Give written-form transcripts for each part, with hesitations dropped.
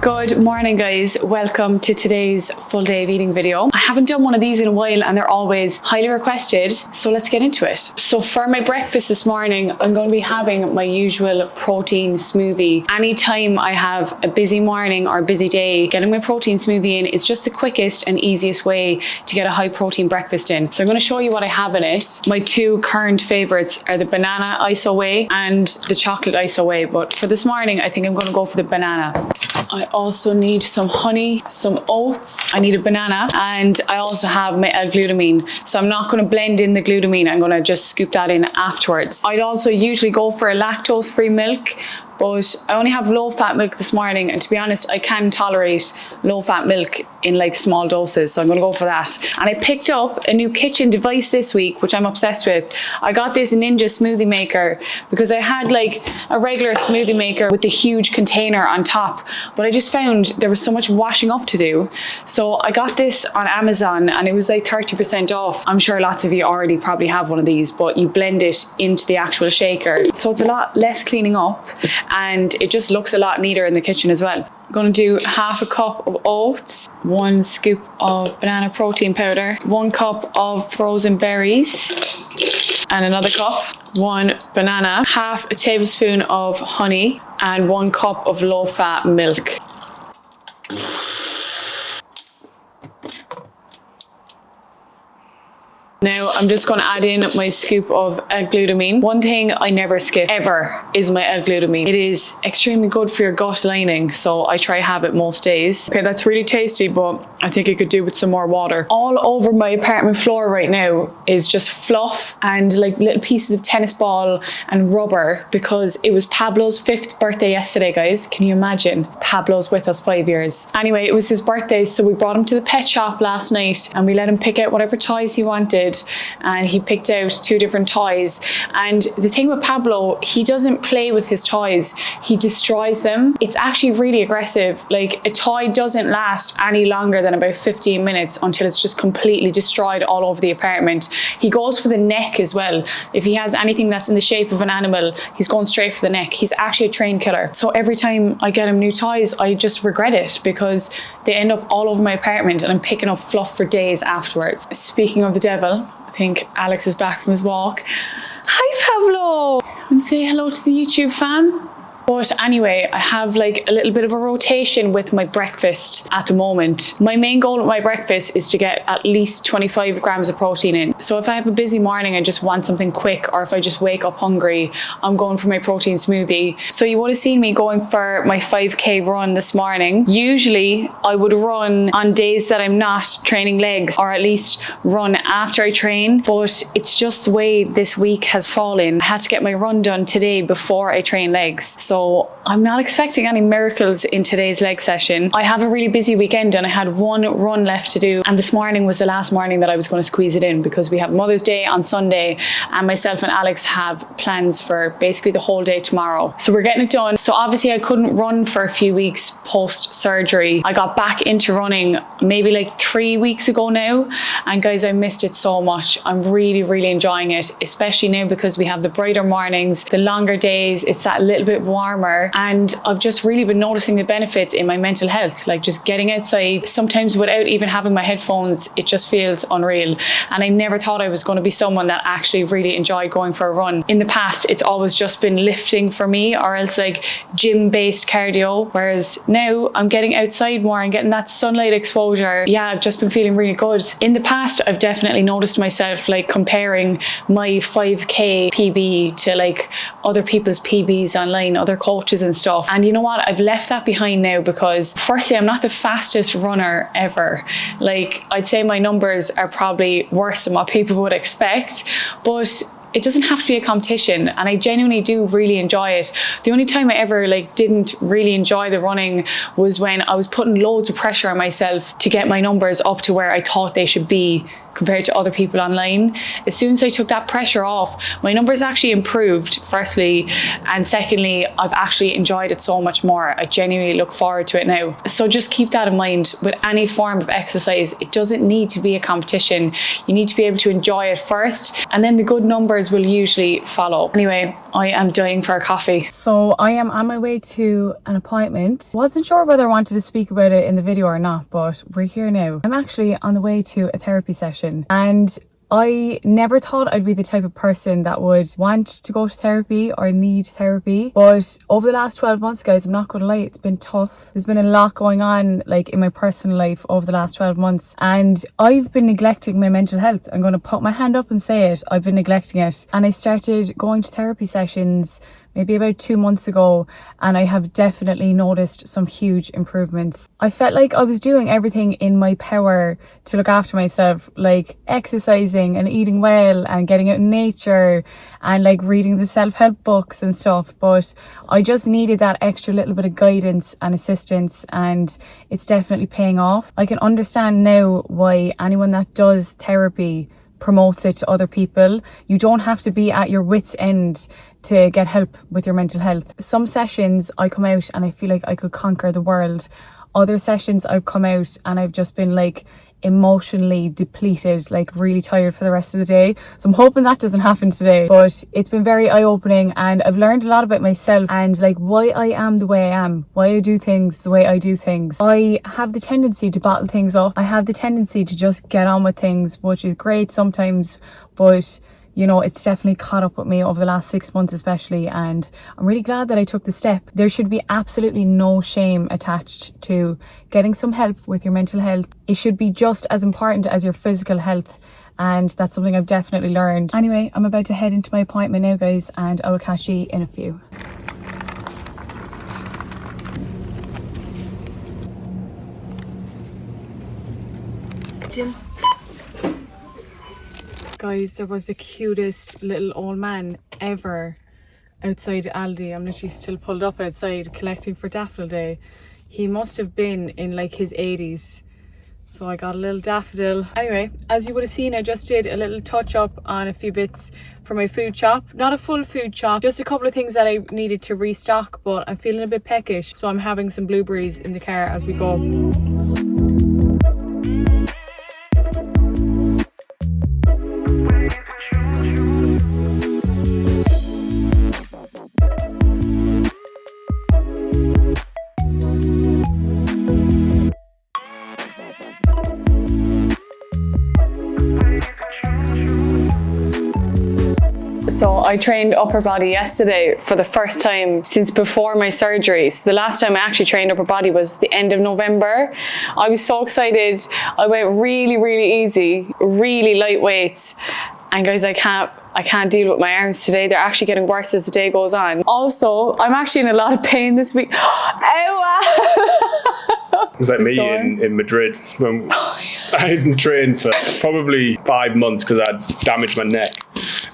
Good morning guys, welcome to today's full day of eating video. I haven't done one of these in a while and they're always highly requested, so let's get into it. So for my breakfast this morning, I'm going to be having my usual protein smoothie. Anytime I have a busy morning or a busy day, getting my protein smoothie in is just the quickest and easiest way to get a high protein breakfast in. So I'm going to show you what I have in it. My two current favorites are the banana iso whey and the chocolate iso whey, but for this morning I think I'm going to go for the banana. I also need some honey, some oats, I need a banana, and I also have my L-glutamine. So I'm not going to blend in the glutamine, I'm going to just scoop that in afterwards. I'd also usually go for a lactose-free milk, but I only have low-fat milk this morning, and to be honest, I can tolerate low-fat milk in like small doses, so I'm going to go for that. And I picked up a new kitchen device this week, which I'm obsessed with. I got this Ninja smoothie maker because I had like a regular smoothie maker with the huge container on top, but I just found there was so much washing up to do. So I got this on Amazon and it was like 30% off. I'm sure lots of you already probably have one of these, but you blend it into the actual shaker. So it's a lot less cleaning up and it just looks a lot neater in the kitchen as well. I'm going to do half a cup of oats, 1 scoop of banana protein powder, 1 cup of frozen berries, and another cup, 1 banana, half a tablespoon of honey, and 1 cup of low-fat milk. Now I'm just going to add in my scoop of L-glutamine. One thing I never skip ever is my L-glutamine. It is extremely good for your gut lining, so I try have it most days. Okay, that's really tasty, but I think I could do with some more water. All over my apartment floor right now is just fluff and like little pieces of tennis ball and rubber because it was Pablo's 5th birthday yesterday, guys. Can you imagine? Pablo's with us 5 years. Anyway, it was his birthday, so we brought him to the pet shop last night and we let him pick out whatever toys he wanted. And he picked out 2 different toys, and the thing with Pablo, he doesn't play with his toys, he destroys them. It's actually really aggressive. Like, a toy doesn't last any longer than about 15 minutes until it's just completely destroyed all over the apartment. He goes for the neck as well. If he has anything that's in the shape of an animal, he's going straight for the neck. He's actually a trained killer. So every time I get him new toys, I just regret it because they end up all over my apartment and I'm picking up fluff for days afterwards. Speaking of the devil, I think Alex is back from his walk. Hi Pablo! And say hello to the YouTube fam. But anyway, I have like a little bit of a rotation with my breakfast at the moment. My main goal with my breakfast is to get at least 25 grams of protein in. So if I have a busy morning and just want something quick, or if I just wake up hungry, I'm going for my protein smoothie. So you would have seen me going for my 5K run this morning. Usually I would run on days that I'm not training legs, or at least run after I train, but it's just the way this week has fallen. I had to get my run done today before I train legs. So I'm not expecting any miracles in today's leg session. I have a really busy weekend and I had 1 run left to do, and this morning was the last morning that I was going to squeeze it in because we have Mother's Day on Sunday and myself and Alex have plans for basically the whole day tomorrow. So we're getting it done. So obviously I couldn't run for a few weeks post surgery. I got back into running maybe like 3 weeks ago now, and guys, I missed it so much. I'm really enjoying it, especially now because we have the brighter mornings, the longer days, it's that little bit warmer, and I've just really been noticing the benefits in my mental health, like just getting outside sometimes without even having my headphones. It just feels unreal, and I never thought I was going to be someone that actually really enjoyed going for a run. In the past it's always just been lifting for me, or else like gym based cardio, whereas now I'm getting outside more and getting that sunlight exposure. Yeah, I've just been feeling really good. In the past I've definitely noticed myself like comparing my 5K PB to like other people's PBs online, other coaches and stuff, and you know what, I've left that behind now because firstly I'm not the fastest runner ever. Like, I'd say my numbers are probably worse than what people would expect, but it doesn't have to be a competition, and I genuinely do really enjoy it. The only time I ever like didn't really enjoy the running was when I was putting loads of pressure on myself to get my numbers up to where I thought they should be compared to other people online. As soon as I took that pressure off, my numbers actually improved, firstly, and secondly, I've actually enjoyed it so much more. I genuinely look forward to it now. So just keep that in mind with any form of exercise. It doesn't need to be a competition. You need to be able to enjoy it first, and then the good numbers others will usually follow. Anyway, I am dying for a coffee. So I am on my way to an appointment. Wasn't sure whether I wanted to speak about it in the video or not, but we're here now. I'm actually on the way to a therapy session, and I never thought I'd be the type of person that would want to go to therapy or need therapy. But over the last 12 months, guys, I'm not going to lie, it's been tough. There's been a lot going on like in my personal life over the last 12 months. And I've been neglecting my mental health. I'm going to put my hand up and say it. I've been neglecting it. And I started going to therapy sessions maybe about 2 months ago, and I have definitely noticed some huge improvements. I felt like I was doing everything in my power to look after myself, like exercising and eating well and getting out in nature and like reading the self-help books and stuff, but I just needed that extra little bit of guidance and assistance, and it's definitely paying off. I can understand now why anyone that does therapy promotes it to other people. You don't have to be at your wit's end to get help with your mental health. Some sessions I come out and I feel like I could conquer the world. Other sessions I've come out and I've just been like emotionally depleted, like really tired for the rest of the day. So I'm hoping that doesn't happen today. But it's been very eye-opening, and I've learned a lot about myself and like why I am the way I am, why I do things the way I do things. I have the tendency to bottle things up. I have the tendency to just get on with things, which is great sometimes, but you know, it's definitely caught up with me over the last 6 months especially, and I'm really glad that I took the step. There should be absolutely no shame attached to getting some help with your mental health. It should be just as important as your physical health, and that's something I've definitely learned. Anyway, I'm about to head into my appointment now, guys, and I will catch you in a few. Guys, there was the cutest little old man ever outside Aldi. I'm literally still pulled up outside collecting for Daffodil Day. He must have been in like his 80s. So I got a little daffodil. Anyway, as you would have seen, I just did a little touch up on a few bits for my food shop. Not a full food shop, just a couple of things that I needed to restock, but I'm feeling a bit peckish. So I'm having some blueberries in the car as we go. So I trained upper body yesterday for the first time since before my surgery. So the last time I actually trained upper body was the end of November. I was so excited. I went really, really easy, really light weights. And guys, I can't deal with my arms today. They're actually getting worse as the day goes on. Also, I'm actually in a lot of pain this week. It was like me in Madrid when I hadn't trained for probably 5 months because I'd damaged my neck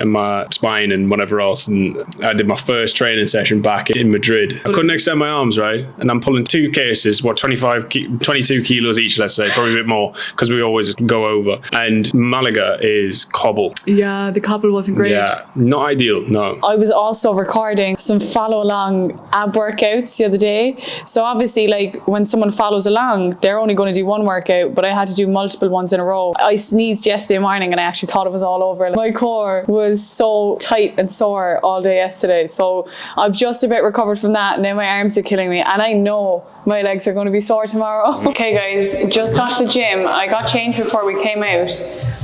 and my spine and whatever else, and I did my first training session back in Madrid. I couldn't extend my arms, right? And I'm pulling 2 cases, 22 kilos each, let's say, probably a bit more, because we always go over. And Malaga is cobble. Yeah, the cobble wasn't great. Yeah, not ideal, no. I was also recording some follow along ab workouts the other day. So obviously, like when someone follows along, they're only going to do one workout, but I had to do multiple ones in a row. I sneezed yesterday morning and I actually thought it was all over. My core was so tight and sore all day yesterday. So I've just about recovered from that. Now my arms are killing me, and I know my legs are going to be sore tomorrow. Okay guys, just got to the gym. I got changed before we came out.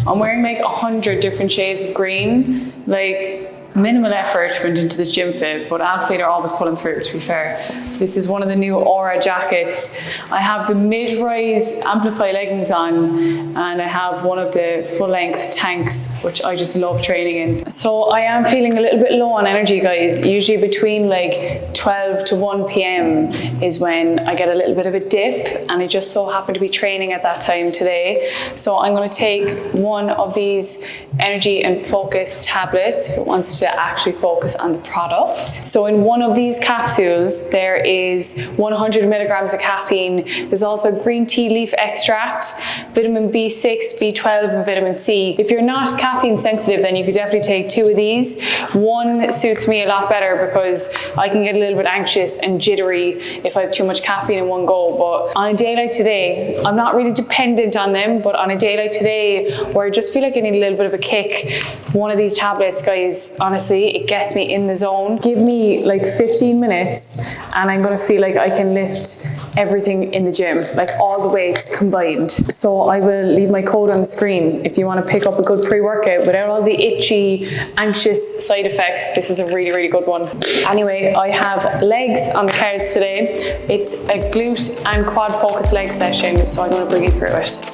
I'm wearing like 100 different shades of green. Like minimal effort went into this gym fit, but Alfred are always pulling through, to be fair. This is one of the new Aura jackets. I have the mid-rise Amplify leggings on, and I have one of the full-length tanks, which I just love training in. So I am feeling a little bit low on energy, guys. Usually between like 12 to 1 p.m. is when I get a little bit of a dip, and I just so happen to be training at that time today. So I'm going to take one of these energy and focus tablets if it wants to to actually focus on the product. So in one of these capsules, there is 100 milligrams of caffeine. There's also green tea leaf extract, vitamin B6, B12, and vitamin C. If you're not caffeine sensitive, then you could definitely take 2 of these. One suits me a lot better because I can get a little bit anxious and jittery if I have too much caffeine in one go. But on a day like today, I'm not really dependent on them, but on a day like today where I just feel like I need a little bit of a kick, one of these tablets, guys, honestly, it gets me in the zone. Give me like 15 minutes and I'm gonna feel like I can lift everything in the gym, like all the weights combined. So I will leave my code on the screen if you want to pick up a good pre-workout without all the itchy, anxious side effects. This is a really, really good one. Anyway, I have legs on the cards today. It's a glute and quad focus leg session, so I'm going to bring you through it.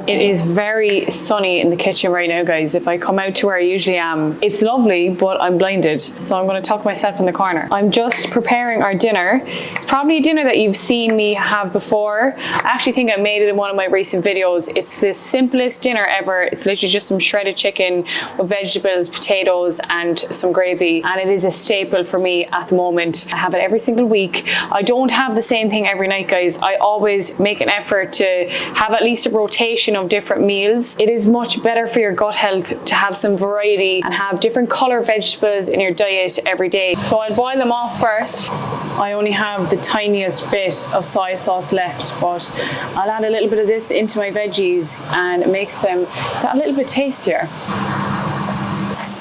It is very sunny in the kitchen right now, guys. If I come out to where I usually am, it's lovely, but I'm blinded. So I'm going to tuck myself in the corner. I'm just preparing our dinner. It's probably a dinner that you've seen me have before. I actually think I made it in one of my recent videos. It's the simplest dinner ever. It's literally just some shredded chicken with vegetables, potatoes, and some gravy. And it is a staple for me at the moment. I have it every single week. I don't have the same thing every night, guys. I always make an effort to have at least a rotation of different meals. It is much better for your gut health to have some variety and have different color vegetables in your diet every day. So I'll boil them off first. I only have the tiniest bit of soy sauce left, but I'll add a little bit of this into my veggies and it makes them that little bit tastier.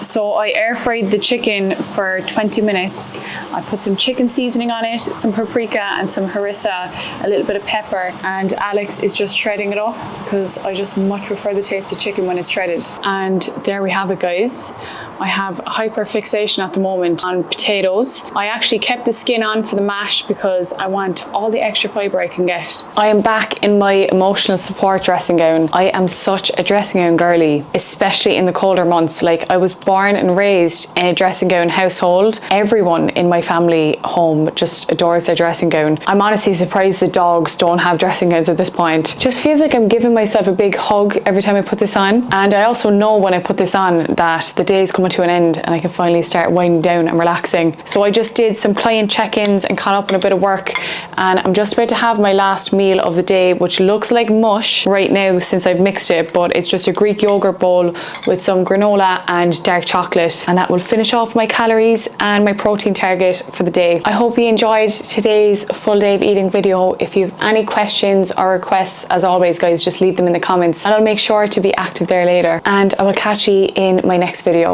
So I air fried the chicken for 20 minutes. I put some chicken seasoning on it, some paprika and some harissa, a little bit of pepper, and Alex is just shredding it up because I just much prefer the taste of chicken when it's shredded. And there we have it, guys. I have hyperfixation at the moment on potatoes. I actually kept the skin on for the mash because I want all the extra fibre I can get. I am back in my emotional support dressing gown. I am such a dressing gown girly, especially in the colder months. Like, I was born and raised in a dressing gown household. Everyone in my family home just adores their dressing gown. I'm honestly surprised the dogs don't have dressing gowns at this point. Just feels like I'm giving myself a big hug every time I put this on. And I also know when I put this on that the day is coming to an end and I can finally start winding down and relaxing. So I just did some client check-ins and caught up on a bit of work, and I'm just about to have my last meal of the day, which looks like mush right now since I've mixed it, but it's just a Greek yogurt bowl with some granola and dark chocolate, and that will finish off my calories and my protein target for the day. I hope you enjoyed today's full day of eating video. If you have any questions or requests, as always, guys, just leave them in the comments and I'll make sure to be active there later, and I will catch you in my next video.